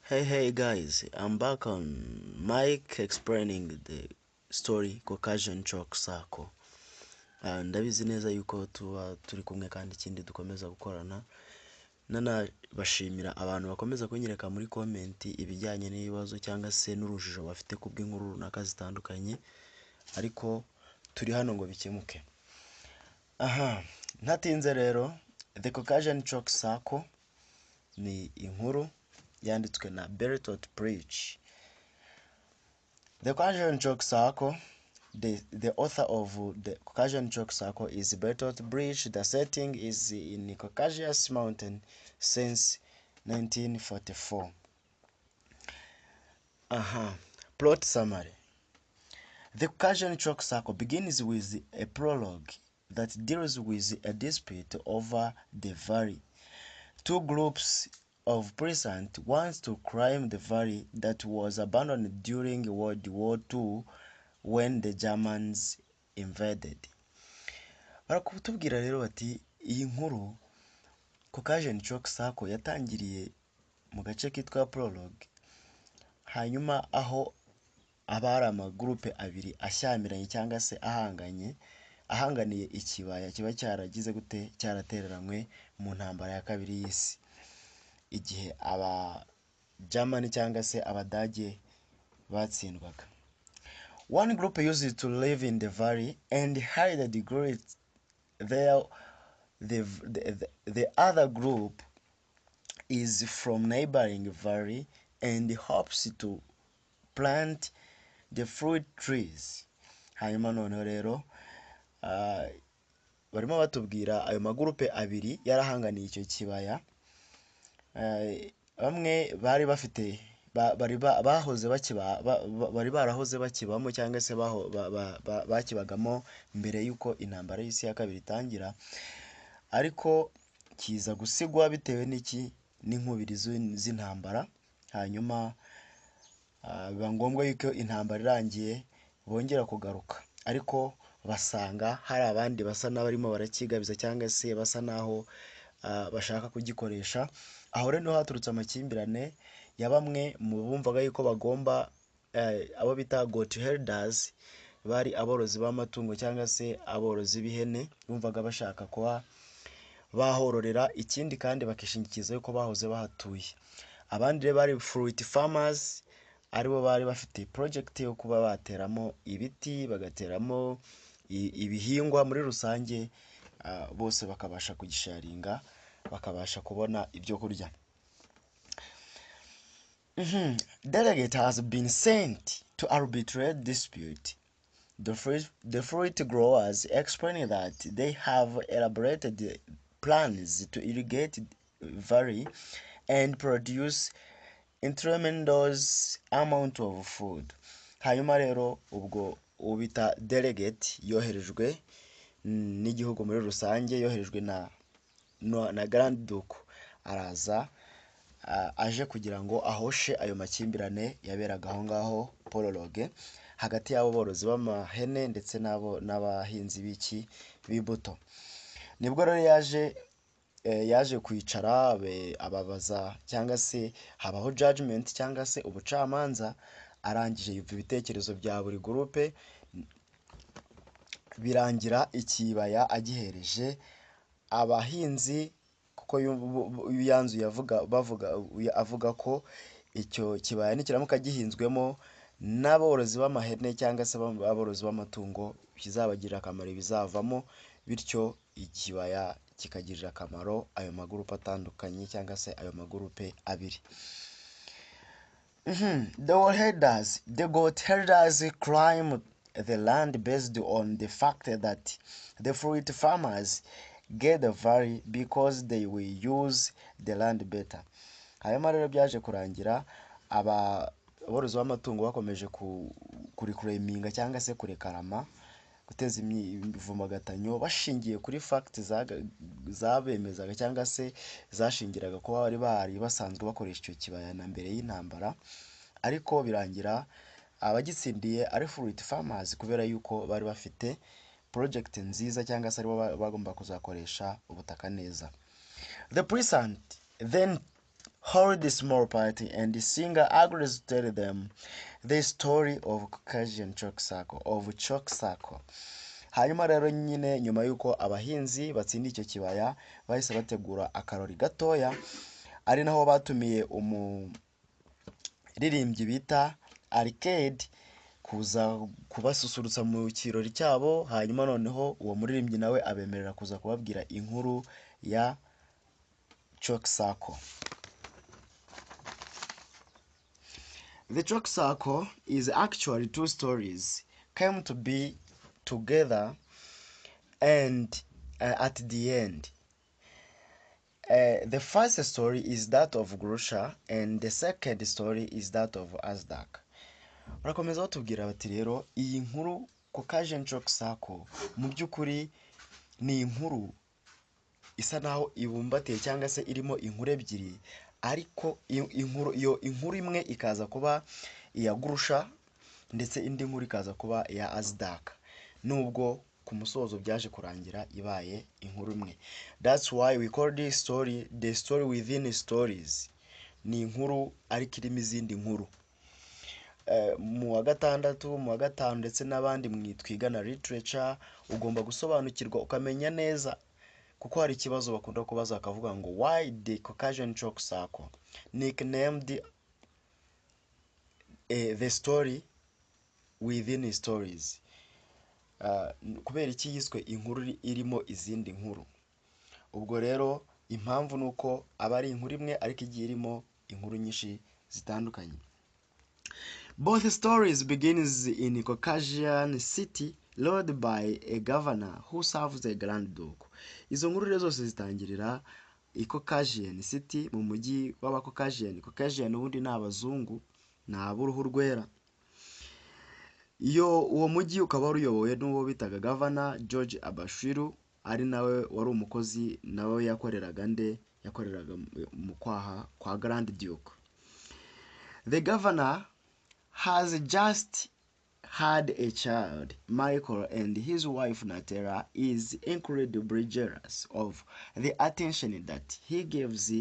Hey guys, I'm back on Mike explaining the story Caucasian Chalk Circle. Ndabizi neza yuko tuba turi kumwe kandi ikindi dukomeza gukorana. Bashimira abantu bakomeza kunyereka muri comment ibijyanye n'ibibazo cyangwa se n'urujijo bafite kubw'inkuru runaka zitandukanye, ariko turi hano ngo bikemuke. Ntatinze rero, The Caucasian Chalk Circle ni inkuru yanditswe na Bertolt Brecht. The Caucasian Chalk Circle, the author of the Caucasian Chalk Circle is Bertolt Brecht. The setting is in Caucasus Mountain since 1944. Plot summary. The Caucasian Chalk Circle begins with a prologue that deals with a dispute over the valley. Two groups of peasants wants to climb the valley that was abandoned during World War II when the Germans invaded. Barakutubwira rero bati iyi nkuru Caucasian Chalk Circle yatangiriye mu gace kitwa prologue, hanyuma aho abari amagrupe abiri ashyamiranye cyangwa se ahanganiye ikibaya kiba cyaragize gute cyaratereranywe mu ntambara ya kabiri y'isi, igihe aba German cyangwa se abadage batsindwaga. One group used to live in the valley and hide the great there. The other group is from neighboring valley and hopes to plant the fruit trees. Hanyuma noneho rero barimo batubwira ayo magurupe abiri yarahanganiye icyo kibaya. Bamwe bari bafite bari barahoze bakibamo cyangwa se bakibagamo mbere y'uko intambara y'isi ya kabiri itangira, ariko kiza gusigwa bitewe n'inkubiri z'intambara. Hanyuma biba ngombwa yuko intambara irangiye bongera kugaruka, ariko basanga hari abandi basa n'abarimo barakigabiza cyangwa se basa naho bashaka kugikoresha. Aho rero haturutse amakimbirane ya bamwe mu bumvaga yuko bagomba abo bita goat herders, bari aborozi b'amatungo cyangwa se aborozi b'ihene, bumvaga bashaka kuba bahororera ikindi kandi bakishingikiza yuko bahoze bahatuye. Abandi rero bari fruit farmers, aribo bari bafite project yo kuba bateramo ibiti, bagateramo ibihingwa muri rusange, bose bakabasha kugisharinga, bakabasha kubona ibyo kurya. Delegate has been sent to arbitrate dispute. The fruit growers explain that they have elaborated plans to irrigate valley and produce a tremendous amount of food. Hanyuma rero ubwo ubita delegate yoherejwe n'igihugu muri rusange, yoherejwe na Grand Duke, araza aje kugira ngo ahoshe ayo makimbirane yaberaga aho ngaho prologue hagati y'abo borozi b'amahene ndetse n'abahinzi b'imbuto. Nibwo rero yaje kwicara ababaza cyangwa se habaho judgment cyangwa se ubucamanza. Arangije yumva ibitekerezo bya buri groupe, birangira ikibaya agihereje abahinzi, kuko yanzuye avuga ko icyo kibaya nikiramuka gihinzwemo n'aborozi b'amahene cyangwa se aborozi b'amatungo kizabagirira akamaro bizavamo, bityo ikibaya kikagirira akamaro ayo magurupe atandukanye cyangwa se ayo magurupe abiri. The goat herders climb the land based on the fact that the fruit farmers get the valley because they will use the land better. Hanyuma rero byaje kurangira aborozi b'amatungo bakomeje kuriclaiminga cyangwa se kurekarama, guteza imivumagatanyo bashingiye kuri fact zabemezaga cyangwa se zashingiraga ko bari basanzwe bakoresha icyo kibaya na mbere y'intambara, ariko birangira abagitsindiye ari fruit farmers kubera yuko bari bafite project nziza cyangwa se aribo bagomba kuzakoresha ubutaka neza. The peasant then hold a small party and the singer agrees to tell them the story of Caucasian chalk circle. Hanyuma rero nyine nyuma y'uko abahinzi batsindiye icyo kibaya bahise bategura akarori gatoya, ari naho batumiye umuririmbyi bita Arcade kuza kubasusurutsa mu kirori cyabo. Hanyuma noneho uwo muririmbyi nawe abemerera kuza kubabwira inkuru ya chalk circle. The chalk circle is actually two stories came to be together and at the end. The first story is that of Grusha and the second story is that of Azdak. Barakomeza batubwira bati rero iyi nkuru Caucasian chalk circle mu by'ukuri ni inkuru isa naho ibumbatiye cyangwa se irimo inkuru ebyiri, ariko inkuru imwe ikaza kuba iya Grusha ndetse indi nkuru ikaza kuba iya Azdak, nubwo ku musozo byaje kurangira ibaye inkuru imwe. That's why we call this story the story within stories. Ni inkuru ariko irimo izindi nkuru. Mu wa gatandatu, mu wa gatanu ndetse n'abandi twigana literature ugomba gusobanukirwa ukamenya neza, kuko hari ikibazo bakunda kubaza bakavuga ngo why the Caucasian chalk circle nicknamed the story within stories. Kubera iki yiswe inkuru irimo izindi nkuru? Ubwo rero impamvu nuko aba ari inkuru imwe ariko igiye irimo inkuru nyinshi zitandukanye. Both stories begins in a Caucasian city led by a governor who serves the Grand Duke. Izo nkuru rero zose zitangirira i Caucasian city, mu mujyi w'aba-Caucasian. Caucasian ubundi ni abazungu, ni ab'uruhu rwera. Uwo mujyi ukaba wari uyobowe n'uwo bitaga Governor George Abashiru, ari nawe wari umukozi nawe yakoreraga mu kwaha kwa Grand Duke. The governor has just had a child, Michael, and his wife Natera is incredibly jealous of the attention that he gives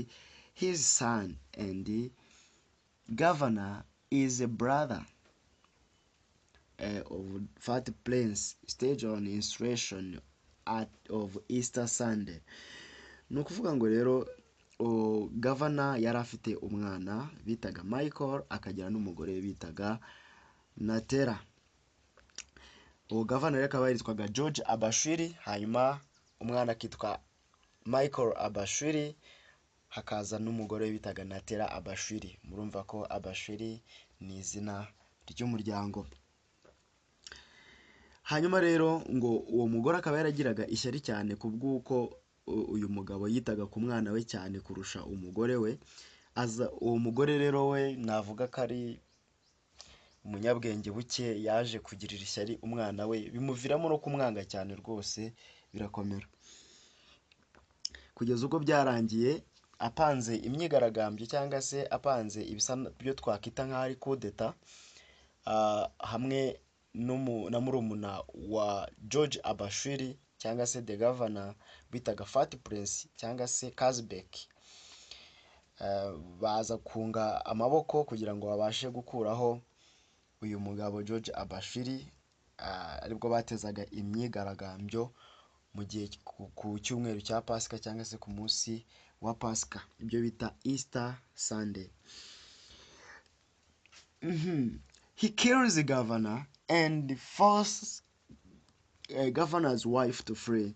his son, and the governor is a brother of Fat Prince, stage on installation of Easter Sunday. Ni ukuvuga ngo rero governor yari afite umwana bitaga Michael, akagira n'umugore bitaga Natera. Uwo governor akaba yitwaga George Abashiri, hanyuma umwana akitwa Michael Abashiri, hakaza n'umugore bitaga Natera Abashiri. Murumva ko Abashiri ni izina ry'umuryango. Hanyuma rero ngo uwo mugore akaba yaragiraga ishyari cyane kubw'uko uyu mugabo yitaga ku mwana we cyane kurusha umugore we. Uwo mugore rero we navuga ko ari umunyabwenge buke, yaje kugirira ishyari umwana we, bimuviramo no kumwanga cyane rwose, birakomera kugeza ubwo byarangiye apanze imyigaragambyo cyangwa se apanze ibisa byo twakita nk'aho ari kudeta, hamwe na murumuna wa George Abashiri cyangwa se the governor bitaga Fat Prince cyangwa se Kazbek. Baza kunga amaboko kugira ngo babashe gukuraho uyu mugabo George Abashiri, aribwo batezaga imyigaragambyo mu gihe ku cyumweru cya Pasika cyangwa se ku munsi wa Pasika, ibyo bita Easter Sunday. He kills the governor and forces governor's wife to flee.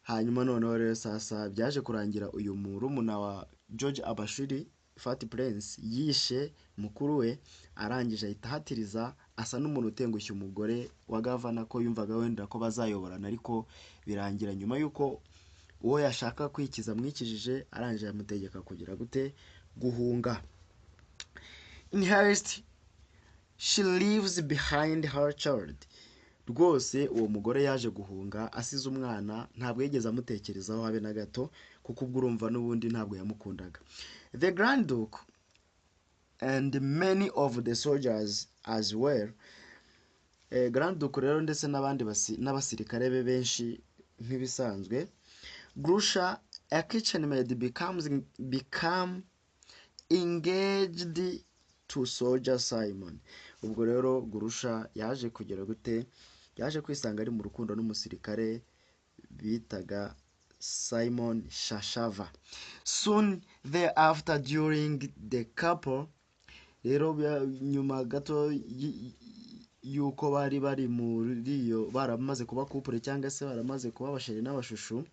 Hanyuma noneho rero sasa byaje kurangira uyu murumuna wa George Abashiri, Fat Prince, yishe mukuru we, arangije ahita ahatiriza, asa n'umuntu utengushye umugore wa governor ko yumvaga wenda ko bazayoborana, ariko birangira nyuma yuko uwo yashaka kwikiza mwikijije, arangije amutegeka kugira gute guhunga. In haste she leaves behind her child. Rwose uwo mugore yaje guhunga asize umwana, ntabwo yigeze amutekerezaho habe na gato, kuko ubwo urumva n'ubundi ntabwo yamukundaga. The Grand Duke and many of the soldiers as well. Grand Duke rero ndetse n'abandi n'abasirikare be benshi nk'ibisanzwe. Grusha, a kitchen maid, become engaged to soldier Simon. Ubwo rero Gurusha yaje kugera gute, yaje kwisanga ari mu rukundo n'umusirikare bitaga Simon Shashava. Soon thereafter during the couple, rero nyuma gato yuko bari muri iyo baramaze kuba couple cyangwa se baramaze kuba abasheri n'abashushu,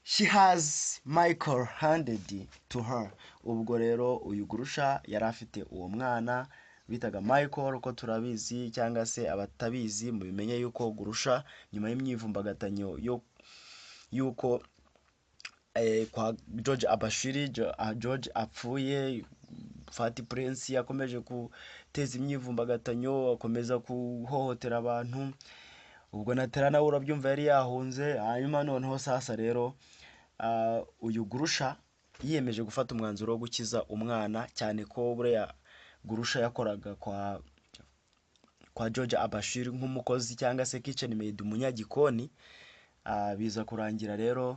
she has Michael handed to her. Ubwo rero uyu Gurusha yari afite uwo mwana bitaga Michael, uko turabizi cyangwa se abatabizi mubimenye yuko Gurusha nyuma y'imyivumbagatanyo yuko kwa George Abashiri, George apfuye, Fati Prince yakomeje guteza imyivumbagatanyo, akomeza kuhohotera abantu. Ubwo na Tera nawe urabyumva yari yahunze. Hanyuma noneho sasa rero uyu Gurusha yiyemeje gufata umwanzuro wo gukiza umwana, cyane ko buriya Gurusha yakoraga kwa George Abashiri nk'umukozi cyangwa se kitchen maid, umunyagikoni. Biza kurangira rero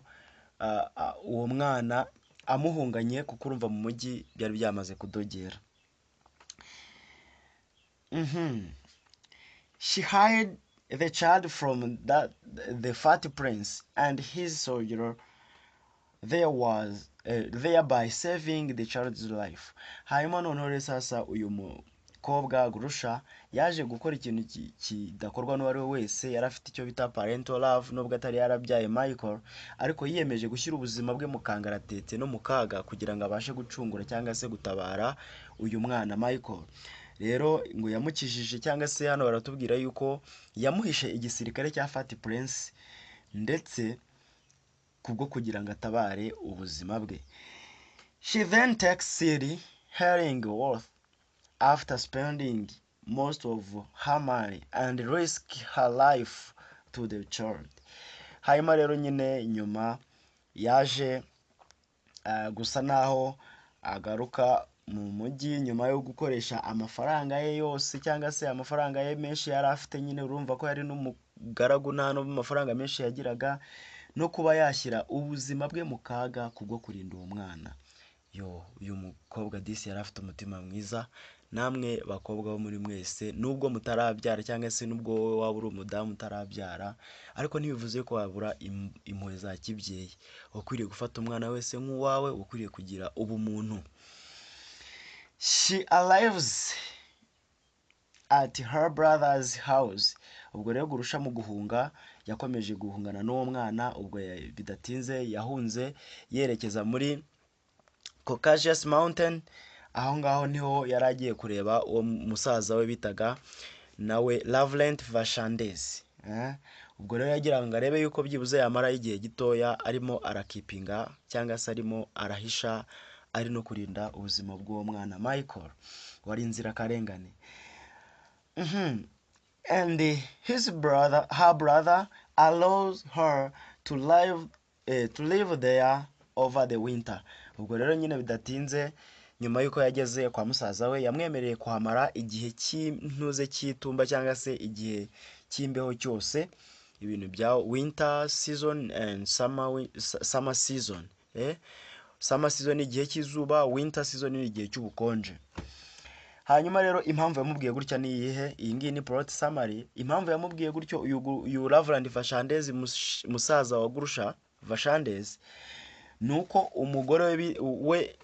uwo mwana amuhunganye, kuko urumva mu mujyi byari byamaze kudogera. She hid the child from the Fat Prince and his soldier, thereby saving the child's life. Hanyuma noneho sasa uyu mukobwa Gurusha yaje gukora ikintu kidakorwa n'uwari we wese. Yari afite icyo bita parental love, nubwo atari yarabyaye Michael, ariko yiyemeje gushyira ubuzima bwe mu kangaratete no mu kaga kugira ngo abashe gucungura cyangwa se gutabara uyu mwana Michael. Rero ngo yamukijije, cyangwa se hano baratubwira yuko yamuhishe igisirikare cya Fat Prince ndetse kubwo kugira ngo atabare ubuzima bwe. She then takes City Hellingworth after spending most of her money and risk her life to the child. Hanyuma rero nyine nyuma yaje gusa naho agaruka mu mujyi nyuma yo gukoresha amafaranga ye yose, cyangwa se amafaranga ye menshi yari afite. Nyine urumva ko yari n'umugaragu, nta n'amafaranga menshi yagiraga, no kuba yashyira ubuzima bwe mu kaga kubwo kurinda uwo mwana. Uyu mukobwa disi yari afite umutima mwiza. Namwe bakobwa bo muri mwese, nubwo mutarabyara cyangwa se nubwo wowe waba uri umudamu utarabyara, ariko ntibivuze ko wabura impuhwe za kibyeyi. Ukwiriye gufata umwana wese nk'uwawe, ukwiriye kugira ubumuntu. She arrives at her brother's house. Ubwo rero Gurusha mu guhunga yakomeje guhungana n'uwo mwana. Ubwo bidatinze yahunze yerekeza muri Caucasus Mountain. Aho ngaho niho yari agiye kureba uwo musaza we bitaga nawe Lavrent Vashandez. Ubwo rero yagira ngo arebe yuko byibuze yamara igihe gitoya arimo arakipinga cyangwa se arimo arahisha, ari no kurinda ubuzima bw'uwo mwana Michael wari inzirakarengane. And her brother allows her to live there over the winter. Ubwo rero nyine bidatinze nyuma yuko yageze kwa musaza we, yamwemereye kuhamara igihe cy'intuze cy'itumba cyangwa se igihe cy'imbeho cyose, ibintu bya winter season and summer season. Summer season ni igihe cy'izuba, winter season ni igihe cy'ubukonje. Hanyuma rero impamvu yamubwiye gutya ni iyihe? Iyi ngiyi ni plot summary. Impamvu yamubwiye gutyo uyu Lavrent Vashandez, musaza wa Gurusha Vashandez, nuko umugore we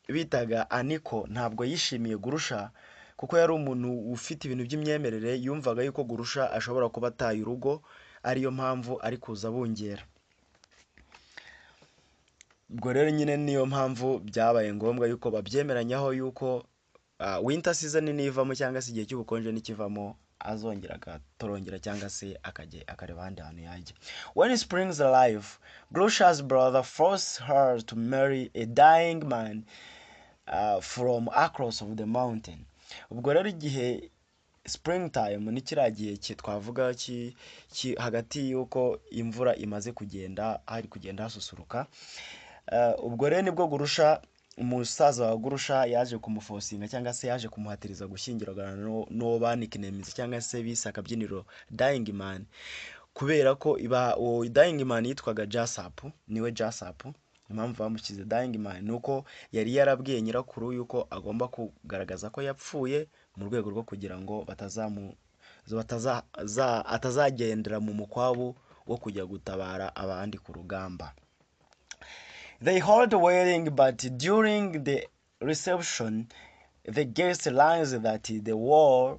bitaga Aniko ntabwo yishimiye Gurusha, kuko yari umuntu ufite ibintu by'imyemerere. Yumvaga yuko Gurusha ashobora kuba ataye urugo, ariyo mpamvu ari kuza bungera. Ubwo rero nyine niyo mpamvu byabaye ngombwa yuko babyemeranyaho yuko winter season nivamo cyangwa se igihe cy'ubukonje nikivamo azongera agatorongera cyangwa se akareba ahandi hantu yajya. When spring's alive, Gurusha's brother forced her to marry a dying man from across of the mountain. Ubwo rero igihe springtime ni kiriya gihe twavuga hagati yuko imvura imaze kugenda, hari kugenda hasusuruka. Ubwo rero nibwo Gurusha, umusaza wa Gurusha, yaje kumufosinga cyangwa se yaje kumuhatiriza gushyingirana no baniknemise cyangwa se bise akabyiniro dying man, kubera ko uwo dying man yitwaga Jasap, niwe Jasap. impamvu bamushyize dying man nuko yari yarabwiye nyirakuru yuko agomba kugaragaza ko yapfuye mu rwego rwo kugira ngo atazagendera mu mukwabu wo kujya gutabara abandi ku rugamba. They hold a wedding, but during the reception, the guest learns that the war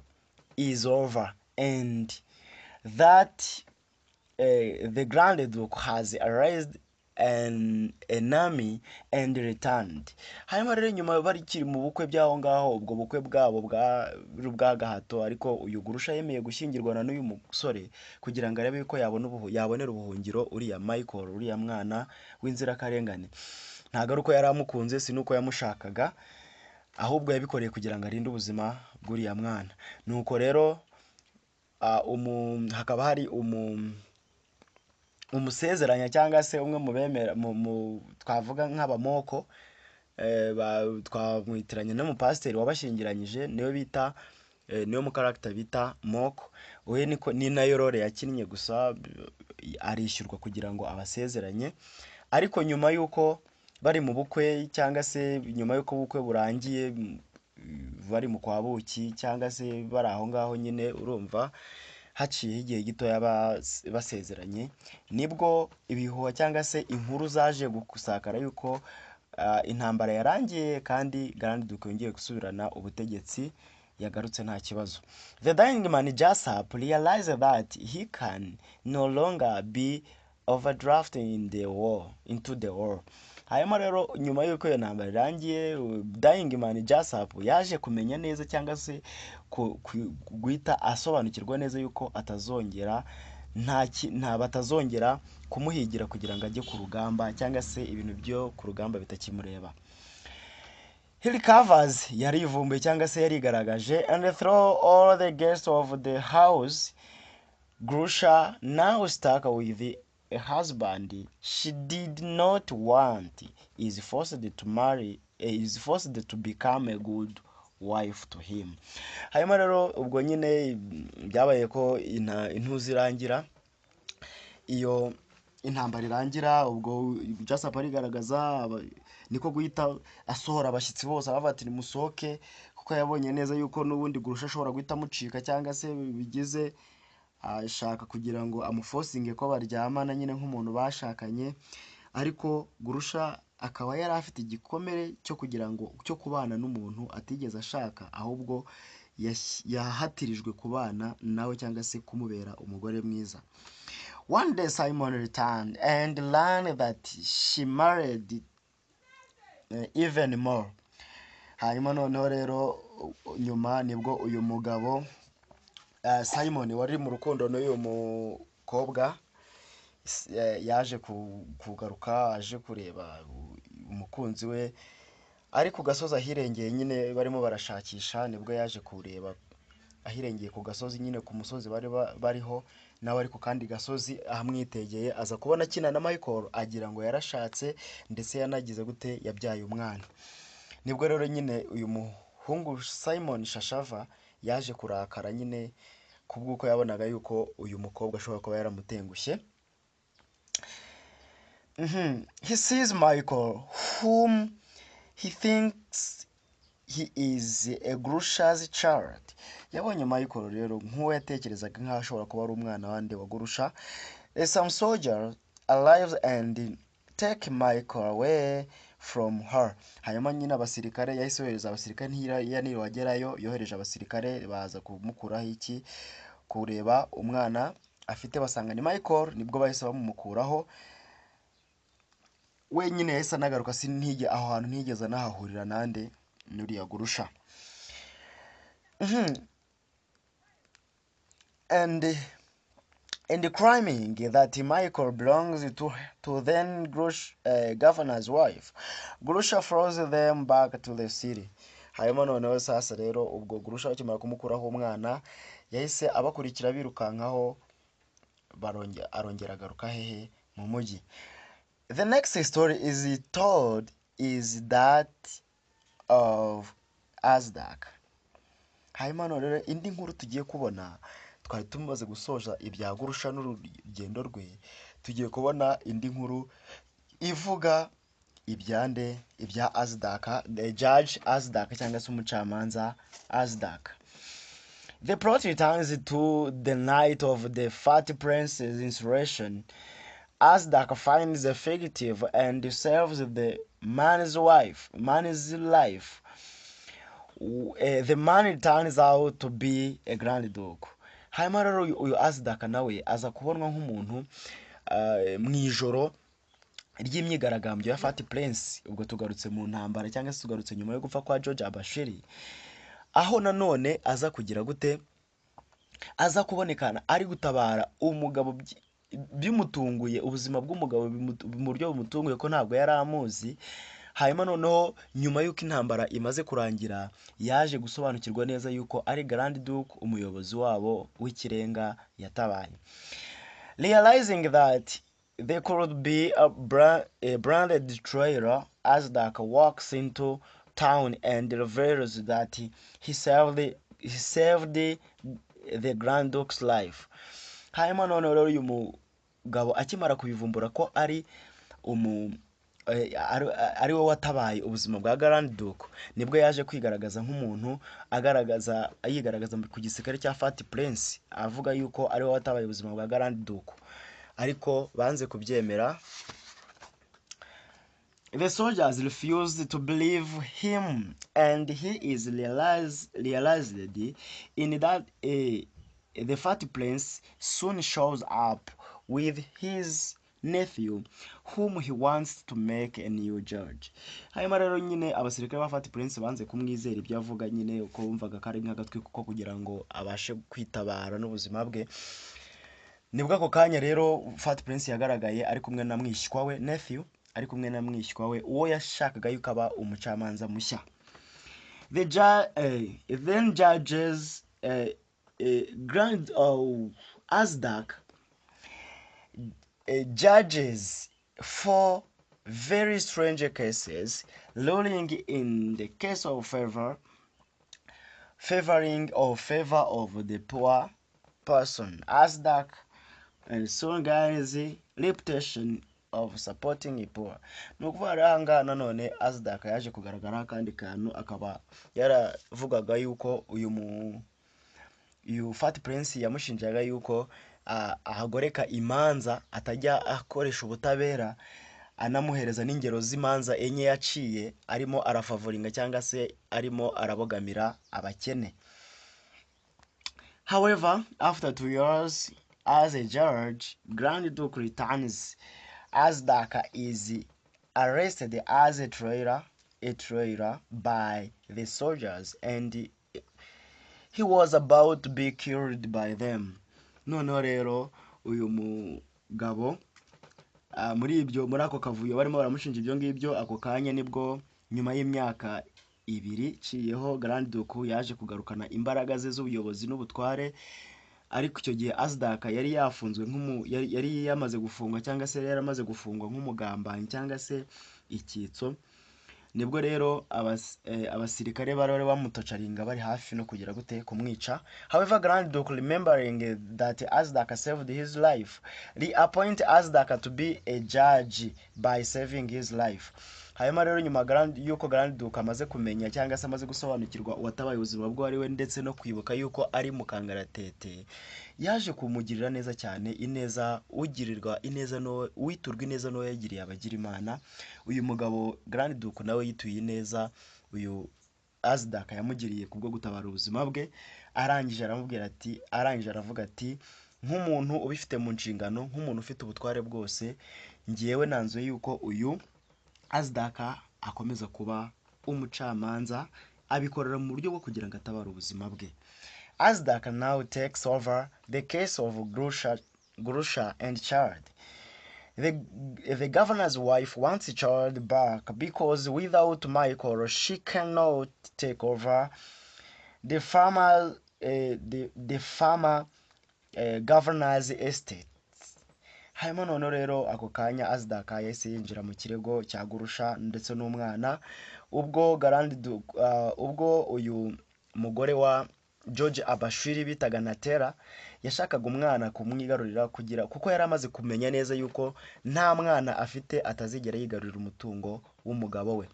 is over and that the Grand Duke has arrested an enemy and returned. Hanyuma rero nyuma barikiri mu bukwe byaho ngaho, ubwo bukwe bwabo bwa gahato, ariko uyu Gurusha yemeye gushyingirwana n'uyu musore kugira ngo arebe ko yabonera ubuhungiro uriya Michael, uriya mwana w'inzirakarengane. Ntabwo ari uko yari amukunze, si nuko yamushakaga, ahubwo yabikoreye kugira ngo arinde ubuzima bw'uriya mwana. Nuko rero hakaba hari umusezeranya cyangwa se umwe mu bemera twavuga nk'abamoko, twamwitiranye n'umupasiteri wabashyingiranyije, niwe mu character bita Moko. We ni nayo role yakinnye, gusa arishyurwa kugira ngo abasezeranye. Ariko nyuma y'uko bari mu bukwe cyangwa se nyuma y'uko ubukwe burangiye, bari mu kwa buki cyangwa se bari aho ngaho nyine, urumva haciyeho igihe gitoya basezeranye, nibwo ibihuha cyangwa se inkuru zaje gusakara yuko intambara yarangiye kandi Grand Duke yongeye gusubirana ubutegetsi, yagarutse nta kibazo. The dying man Jessup realized that he can no longer be overdrafted into the war. Hanyuma rero nyuma y'uko iyo ntambara irangiye, dying man Jessup yaje kumenya neza cyangwa se guhita asobanukirwa neza yuko batazongera kumuhigira kugira ngo ajye ku rugamba, cyangwa se ibintu byo ku rugamba bitakimureba. He recovers, yarivumbuye cyangwa se yarigaragaje, and through all the guests of the house, Gurusha, now stuck with a husband she did not want, is forced to become a good wife to him. Hanyuma rero ubwo nyine byabaye ko intuzi irangira, iyo intambara irangira, ubwo Jessup arigaragaza, niko guhita asohora abashyitsi bose abavuga ati nimusohoke, kuko yabonye neza yuko n'ubundi Gurusha ashobora guhita amucika cyangwa se bigize ashaka kugira ngo amufosinge ko baryamana nyine nk'umuntu bashakanye. Ariko Gurusha akaba yari afite igikomere cyo kubana n'umuntu atigeze ashaka, ahubwo yahatirijwe kubana nawe cyangwa se kumubera umugore mwiza. One day Simon returned and learned that she married even more. Hanyuma noneho rero nyuma nibwo uyu mugabo Simon wari mu rukundo n'uyu mukobwa yaje kugaruka, aje kureba umukunzi we ari ku gasozi ahirengeye nyine barimo barashakisha, nibwo yaje kureba ahirengeye ku gasozi nyine ku musozi bariho, nawe ari ku kandi gasozi ahamwitegeye, aza kubona akina na Michael agira ngo yarashatse ndetse yanagize gute yabyaye umwana. Nibwo rero nyine uyu muhungu Simon Shashava yaje kurakara nyine kubw'uko yabonaga yuko uyu mukobwa ashobora kuba yaramutengushye. He sees Michael, whom he thinks he is a Gurusha's child. Yabonye Michael rero nk'uwo yatekerezaga nk'aho ashobora kuba ari umwana wande wa Gurusha. Some soldier arrives and take Michael away from her. Hanyuma nyine abasirikare yahise yohereza abasirikare, ntiyaniwe agerayo, yohereje abasirikare baza kumukuraho iki, kureba umwana afite, basanga ni Michael, nibwo bahise bamumukuraho. We nyine yahise anagaruka, aho hantu ntigeze anahahurira nande n'uriya Gurusha. And claiming that Michael belongs to then governor's wife, Gurusha follows them back to the city. Hanyuma noneho sasa rero ubwo Gurusha bakimara kumukuraho umwana, yahise abakurikira birukankaho, arongera agaruka hehe mu mujyi. The next story is told is that of Azdak. Hanyuma rero indi nkuru tugiye kubona, twari tumaze gusoza ibya Gurusha n'urugendo rwe, tugiye kubona indi nkuru ivuga ibya Asdaka, the judge Asdaka cyangwa se umucamanza Asdaka. The plot returns to the night of the Fat Prince's insurrection. Asdaka finds a fugitive and saves the man's life. The man turns out to be a Grand Duke. Hanyuma rero uyu Asdaka nawe aza kubonwa nk'umuntu mu ijoro ry'imyigaragambyo ya Fat Prince. Ubwo tugarutse mu ntambara cyangwa se tugarutse nyuma yo gupfa kwa George Abashiri, aho nanone aza kugira gute, aza kubonekana ari gutabara umugabo bimutunguye, ubuzima bw'umugabo mu buryo bumutunguye ko ntabwo yari amuzi. Hanyuma noneho nyuma y'uko intambara imaze kurangira yaje gusobanukirwa neza yuko ari Grand Duke, umuyobozi wabo w'ikirenga yatabaye. Realizing that there could be a branded traitor, Asdaka walks into town and reveals that he saved the Grand Duke's life. Hanyuma none rero uyu mugabo akimara kubivumbura ko ari we watabaye ubuzima bwa Grand Duke, nibwo yaje kwigaragaza nk'umuntu yigaragaza ku gisirikare cya Fat Prince avuga yuko ari we watabaye ubuzima bwa Grand Duke, ariko banze kubyemera. The soldiers refused to believe him, and he is realized in that the Fat Prince soon shows up with his nephew whom he wants to make a new judge. Hanyuma rero nyine abasirikare ba Fat Prince banze kumwizera ibyo avuga, nyine uko bumvaga kari nk'agatwi kuko kugira ngo abashe kwitabara n'ubuzima bwe. Nibwo ako kanya rero Fat Prince yagaragaye ari kumwe na mwishywa we nephew, ari kumwe na mwishywa we uwo yashakaga yuko aba umucamanza mushya. Then judges Asdaka judges 4 very strange cases, ruling in the case of favoring of the poor person. Asdaka and soon guys reputation of supporting a poor. Nukuvuga ranga nanone Asdaka yaje kugaragara kandi kantu, akaba yaravugaga yuko uyu Fat Prince yamushinjaga yuko ahagoreka imanza, atajya akoresha ubutabera, anamuhereza n'ingero z'imanza enye yaciye arimo arafavoringa cyangwa se arimo arabogamira abakene. However, after 2 years as a judge, Grand Duke returns. Asdaka is arrested as a traitor by the soldiers, and he was about to be killed by them. Noneho rero uyu mugabo muri ako kavuyo barimo baramushinja ibyo ngibyo, ako kanya nibwo nyuma y'imyaka 2 ciyeho Grand Duke yaje kugarukana imbaraga ze z'ubuyobozi n'ubutware. Ariko icyo gihe Asdaka yari yafunzwe yari yamaze gufungwa cyangwa se yari amaze gufungwa nk'umugambanyi cyangwa se icyitso. Nibwo rero abasirikare bari bamutocaringa bari hafi no kugira gute kumwica. However, Grand Duke, remembering that Asdaka saved his life, reappoint Asdaka to be a judge by saving his life. Hanyuma rero nyuma yuko Grand Duke amaze kumenya cyangwa se amaze gusobanukirwa uwatabaye ubuzima bwe ari we, ndetse no kwibuka yuko ari mu kangaratete, yaje kumugirira neza cyane, ineza ugirirwa ineza no witurwa ineza no yagiriye abagira Imana. Uyu mugabo Grand Duke nawe yituye ineza uyu Asdaka yamugiriye kubwo gutabara ubuzima bwe. Arangije aravuga ati nk'umuntu ubifite mu nshingano, nk'umuntu ufite ubutware bwose, ngiyewe nanzuye yuko uyu Asdaka akomeza kuba umucamanza, abikorera mu buryo bwo kugira ngo atabare ubuzima bwe. Asdaka now takes over the case of Grusha and Child. The governor's wife wants Child back because without Michael she cannot take over the farmer governor's estate. Hanyuma none rero ako kanya Asdaka yahise yinjira mu kirego cya Grusha ndetse n'umwana, ubwo uyu mugore wa George Abashiri bitaga Natera yashakaga umwana kumwigarurira kuko yari amaze kumenya neza yuko nta mwana afite atazigera yigarurira umutungo w'umugabo we.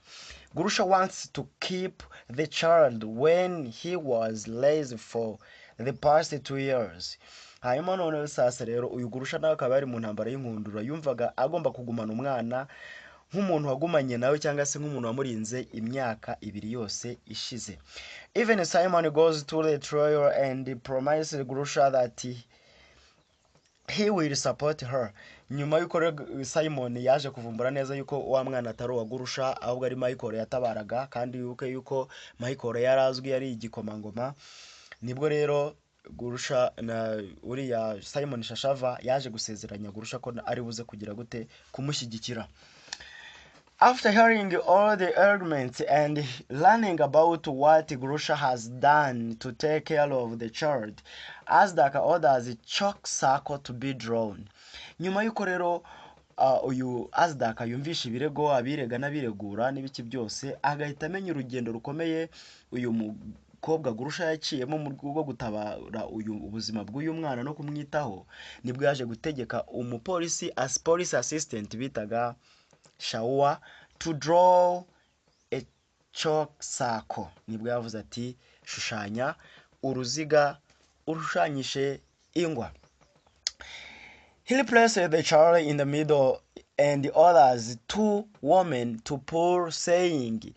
Gurusha wants to keep the child when he was lazy for the past 2 years. Hanyuma none sasa rero uyu Gurusha nawe akaba yari mu ntambara y'inkundura, yumvaga agomba kugumana umwana nk'umuntu wagumanye nawe cyangwa se nk'umuntu wamurinze imyaka 2 yose ishize. Even Simon goes to the trial and promises Gurusha that he will support her. Nyuma yuko Simon yaje kuvumbura neza yuko wa mwana atari uwa Gurusha ahubwo ari Michael yatabaraga, kandi yuko Michael yarazwi yari igikomangoma, nibwo rero Gurusha na uriya Simon Shashava yaje gusezeranya Gurusha ko ari buze kugira gute kumushyigikira. After hearing all the arguments and learning about what Gurusha has done to take care of the child, Asdaka orders a chalk circle to be drawn. Nyuma yuko rero uyu Asdaka yumvisha ibirego abirega n'abiregura n'ibiki byose, agahita amenya urugendo rukomeye uyu mukobwa Gurusha yaciyemo mu rwo gutabara ubuzima bw'uyu mwana no kumwitaho, nibwo yaje gutegeka umupolisi police assistant bitaga Shaua to draw a chalk circle. Nibwo yavuze ati shushanya uruziga urushushanyishe ingwa. He placed the child in the middle and orders 2 women to pull, saying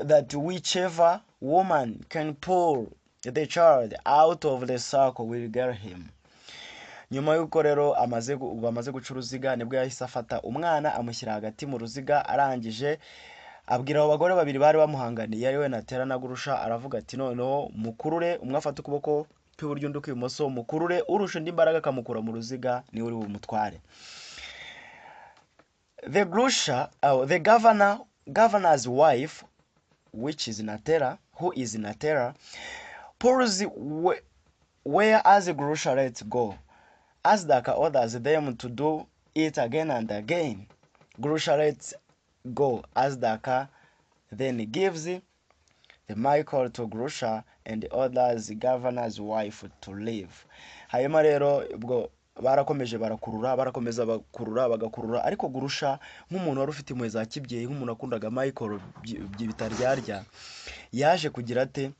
that whichever woman can pull the child out of the circle will get him. Nyuma yuko rero bamaze guca uruziga, nibwo yahise afata umwana amushyira hagati mu ruziga, arangije abwira abo bagore babiri bari bamuhanganiye ari we Natera na Gurusha, aravuga ati noneho mukurure, umwe afata ukuboko kw'iburyo undi kw'ibumoso, mukurure urusha indi mbaraga akamukura mu ruziga ni uri bumutware. The Gurusha, the governor's wife, which is Natera, who is Natera, pulls whereas Gurusha lets go. Asdaka orders them to do it again and again. Gurusha lets go. Asdaka then gives the Michael to Gurusha and orders the governor's wife to leave. Hanyuma rero ubwo barakomeje barakomeza bagakurura, ariko Gurusha nk'umuntu wari ufite impuhwe za kibyeyi, nk'umuntu akundaga Michael bitaryarya, yaje kugira ate,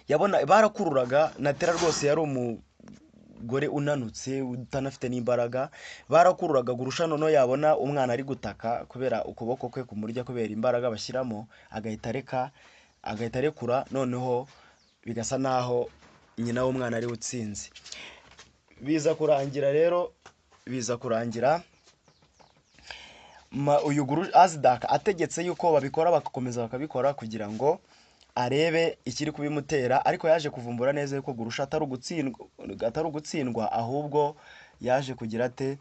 yabona barakururaga, Natera rwose yari umugore unanutse utanafite n'imbaraga, barakururaga Gurusha noneho yabona umwana ari gutaka kubera ukuboko kwe kumurya kubera imbaraga bashyiramo, agahita arekura, noneho bigasa naho nyina w'umwana ari utsinze. Biza kurangira uyu Gurusha Asdaka ategetse yuko babikora, bagakomeza bakabikora kugira ngo arebe ikiri kubimutera, ariko yaje kuvumbura neza yuko Gurusha atari ugutsindwa, ahubwo yaje kugira ate,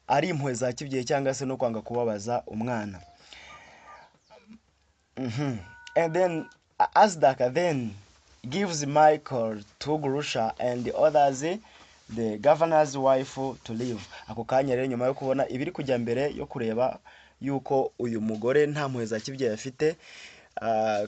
ari impuhwe za kibyeyi cyangwa se no kwanga kubabaza umwana. And then Asdaka then gives Michael to Gurusha and orders the governor's wife to leave. Ako kanya rero nyuma yo kubona ibiri kujya mbere yo kureba yuko uyu mugore nta mpuhwe za kibyeyi afite,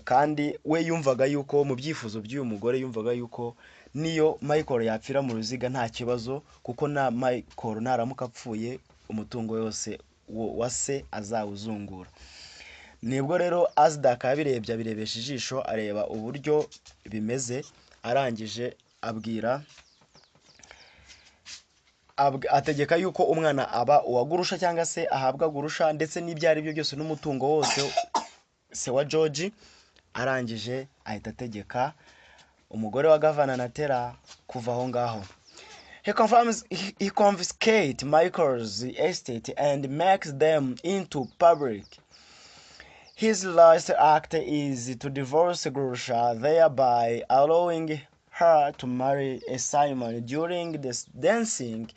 kandi we yumvaga yuko mu byifuzo by'uyu mugore yumvaga yuko niyo Michael yapfira mu ruziga nta kibazo, kuko na Michael naramuka apfuye umutungo yose wa se azawuzungura. Nibwo rero Asdaka abirebesha ijisho, areba uburyo bimeze, arangije ategeka yuko umwana aba uwa Gurusha cyangwa se ahabwa Gurusha, ndetse n'ibyari byo byose n'umutungo wose se wa George. Arangije ahita ategeka umugore wa Governor Natera kuva aho ngaho. He confiscates Michael's estate and makes them into public. His last act is to divorce Gurusha, thereby allowing her to marry a Simon. During this dancing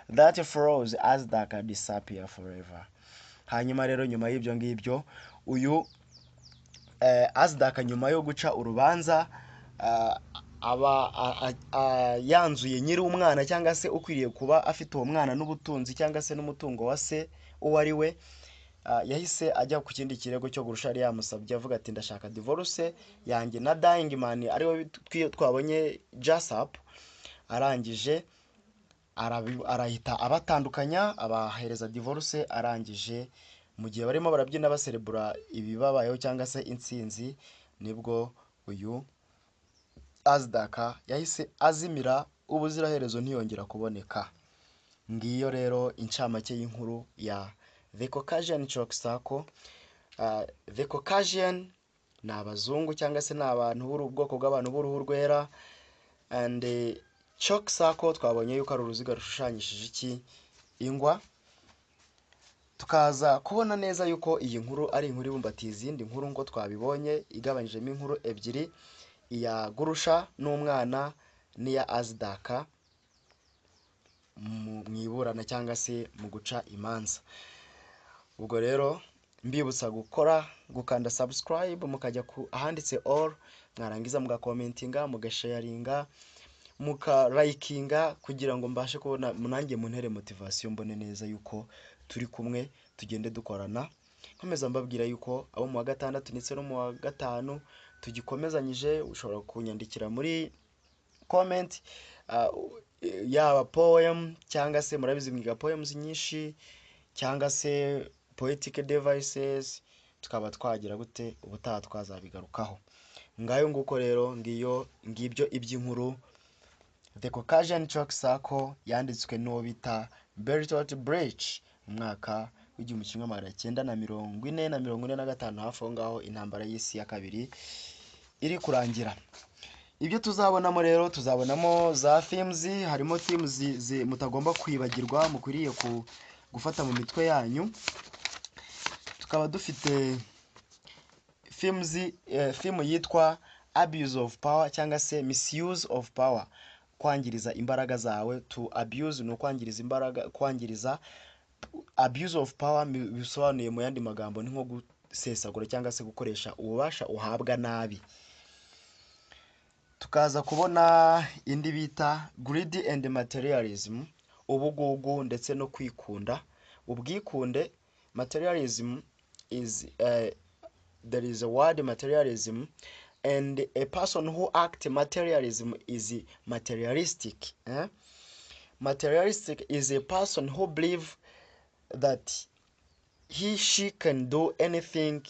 that follows, Asdaka disappear forever. Hanyuma rero nyuma y'ibyo ngibyo uyu Asdaka nyuma yo guca urubanza aba yanzuye nyiri umwana cyangwa se ukwiriye kuba afite uwo mwana n'ubutunzi cyangwa se n'umutungo wa se uwo ari we, yahise ajya ku kindi kirego cyo gurusha yari yamusabye avuga ati ndashaka divorce yanjye na Dying Man ariwe twabonye Jasap. Arangije arahita abatandukanya abahereza divorce. Arangije mu gihe barimo barabyina baserebura ibibabayeho cyangwa se intsinzi, nibwo uyu Azdaka yahise azimira ubuziraherezo ntiyongera kuboneka. Ngiyo rero incamake y'inkuru ya The Caucasian Chalk Circle. The Caucasian ni abazungu cyangwa se ni abantu bwoko bw'abantu b'uruhu rwera, and Chalk Circle twabonye yuko ari uruziga rushushanyishije iki, ingwa. Tukaza kubona neza yuko iyi nkuru ari inkuru ibumbatiye izindi nkuru ngo twabibonye, igabanyijemo inkuru ebyiri, iya Gurusha n'umwana n'iya Azdaka mu iburana cyangwa se mu guca imanza. Ubwo rero mbibutsa gukanda subscribe, mukajya ahanditse all, mwarangiza mugakomentinga, mugasharinga, mukalikinga, kugira ngo mbashe kubona nanjye muntere motivation, mbone neza yuko turi kumwe tugende dukorana. Nkomeza mbabwira yuko abo mu wa gatandatu ndetse no mu wa gatanu tugikomezanyije. Ushobora kunyandikira muri comment yaba poem cyangwa se murabizi mwiga poems nyinshi cyangwa se poetic devices, tukaba twagira gute ubutaha twazabigarukaho. Ngayo nguko rero ngibyo iby'inkuru The Caucasian Chalk Circle yanditswe n'uwo bita Bertolt Brecht mu mwaka w'1945 hafi aho ngaho intambara y'isi ya kabiri iri kurangira. Ibyo tuzabonamo rero, tuzabonamo za themes, harimo themes mutagomba kwibagirwa, mukwiriye gufata mu mitwe yanyu. Tukaba dufite theme yitwa abuse of power cyangwa se misuse of power, kwangiriza imbaraga zawe. To abuse ni ukwangiriza imbaraga, kwangiriza. Abuse of power bisobanuye mu yandi magambo ni nko gusesagura cyangwa se gukoresha ububasha uhabwa nabi. Tukaza kubona indi bita greed and materialism, ubugugu ndetse no kwikunda. Ubwikunde, materialism is there is a word materialism, and a person who act materialism is materialistic. Materialistic is a person who believe that she can do anything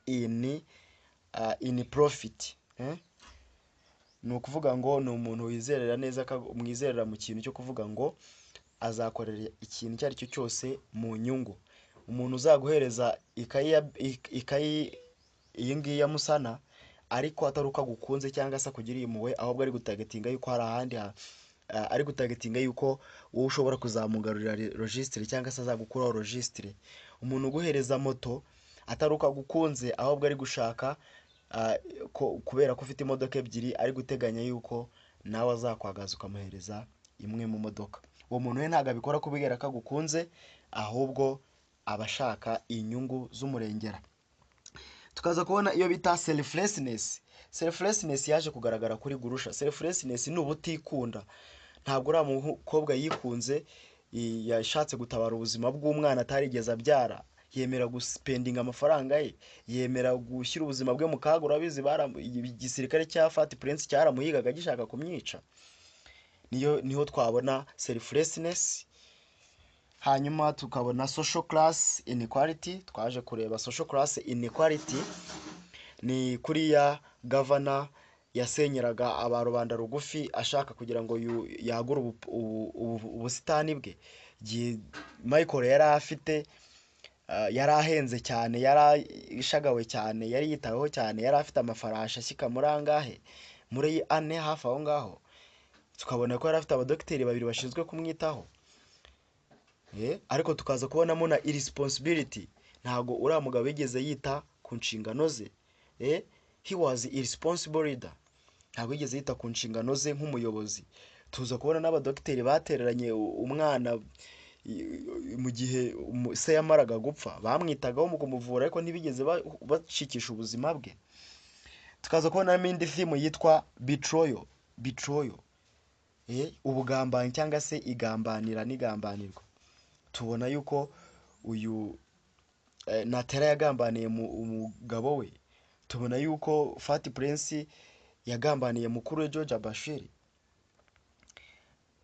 in profit. Ni ukuvuga ngo ni umuntu wizerera neza, mwizerera mu kintu cyo kuvuga ngo azakorera ikintu icyo ari cyo cyose mu nyungu. Umuntu uzaguhereza ikayi iyi ngiyi ya Musana ariko ataruka gukunze cyangwa se kugiriye impuhwe, ahubwo ari gutagetinga yuko hari ahandi ari gutagetinga yuko wowe ushobora kuzamugarurira registre cyangwa se azagukuraho registre. Umuntu uguhereza moto ataruka gukunze, ahubwo ari gushaka kubera ko ufite imodoka ebyiri, ari guteganya yuko nawe azakwagaza ukamuhereza imwe mu modoka. Uwo muntu we ntabwo abikora kubera ko agukunze, ahubwo abashaka inyungu z'umurengera. Tukaza kubona iyo bita selflessness. Selflessness yaje kugaragara kuri Gurusha. Selflessness ni ubutikunda. Ntabwo uriya mukobwa yikunze, yashatse gutabara ubuzima bw'umwana atarigeze abyara, yemera guspendinga amafaranga ye, yemera gushyira ubuzima bwe mu kaga. Urabizi igisirikare cya Fat Prince cyaramuhigaga gishaka kumwica. Niho twabona selflessness. Hanyuma tukabona social class inequality. Twaje kureba social class inequality, ni kuriya governor yasenyeraga abarubanda rugufi ashaka kugira ngo yagure ubusitani bwe. Michael yari afite yari ahenze cyane, yari ishagawe cyane, yari yitaweho cyane, yari afite amafarashi ashyika muri angahe, muri 4 hafi aho ngaho. Tukabona ko yari afite abadokiteri 2 bashinzwe kumwitaho. Ariko tukaza kubonamo na irresponsibility. Ntago uriya mugabo yigeze yita ku nshingano ze. He was irresponsible leader. Ntago yigeze yita ku nshingano ze nk'umuyobozi. Tuza kubona n'abadokiteri batereranye umwana mu gihe se yamaraga gupfa, bamwitagaho mu kumuvura ariko ntibigeze bashikisha ubuzima bwe. Tukaza kubona n'indi theme yitwa betrayal. Ubugambanyi cyangwa se igambanira n'igambanirwa. Tubona yuko uyu Natera yagambaniye umugabo we, tubona yuko Fat Prince yagambaniye mukuru we George Bashir.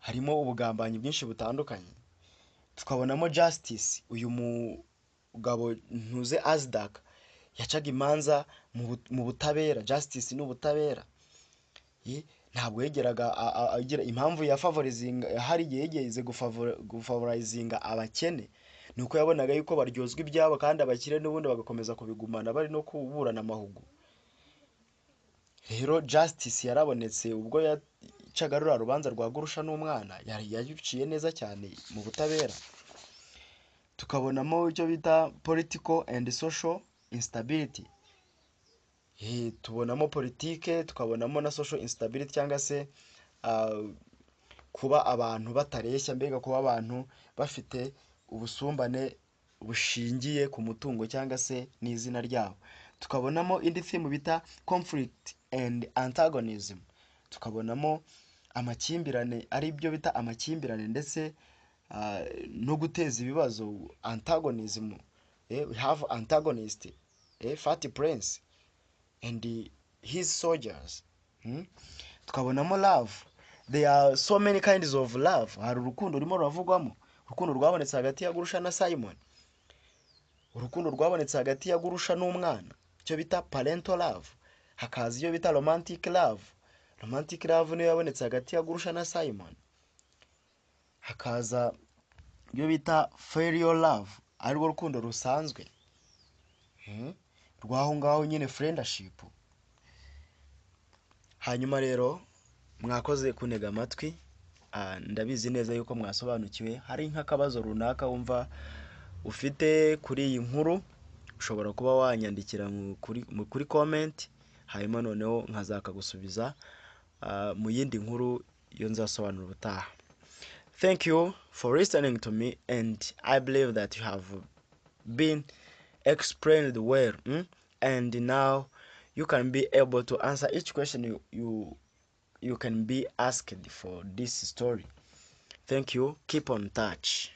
Harimo ubugambanyi bwinshi butandukanye. Tukabonamo Justice, uyu mugabo ntuze Asdak yacaga imanza mu butabera. Justice ni ubutabera. Ntabwo yegeraga agira impamvu ya favorizinga, hari igihe yegeze gufavorizinga abakene, nuko yabonaga yuko baryozwa ibyabo kandi abakire n'ubundi bagakomeza kubigumana bari no kuburana amahugu. Rero Justice yarabonetse ubwo yacaga ruriya rubanza rwa Gurusha n'umwana, yari yaciye neza cyane mu butabera. Tukabonamo icyo bita political and social instability. Tubonamo politike, tukabonamo na social instability, cyangwa se kuba abantu batareshya, mbega kuba abantu bafite ubusumbane bushingiye ku mutungo cyangwa se n'izina ryabo. Tukabonamo indi theme bita conflict and antagonism. Tukabonamo amakimbirane, ari byo bita amakimbirane ndetse no guteza ibibazo, antagonism. We have antagonist, Fat Prince and his soldiers. Tukabonamo love. There are so many kinds of love. Hari urukundo rurimo ruravugwamo, urukundo rwabonetse hagati ya Gurusha na Simon, urukundo rwabonetse hagati ya Gurusha n'umwana, icyo bita parental love. Hakaza iyo bita romantic love. Romantic love niyo yabonetse hagati ya Gurusha na Simon. Hakaza iyo bita filial love, ari rwo rukundo rusanzwe rwaho ngaho nyine, friendship. Hanyuma rero mwakoze kuntega amatwi, ndabizi neza yuko mwasobanukiwe. Hari nk'akabazo runaka wumva ufite kuri iyi nkuru, ushobora kuba wanyandikira kuri comment, hanyuma noneho nkazakagusubiza mu yindi nkuru iyo nzasobanura ubutaha. Thank you for listening to me, and I believe that you have been explained well, and now you can be able to answer each question you can be asked for this story. Thank you. Keep on touch.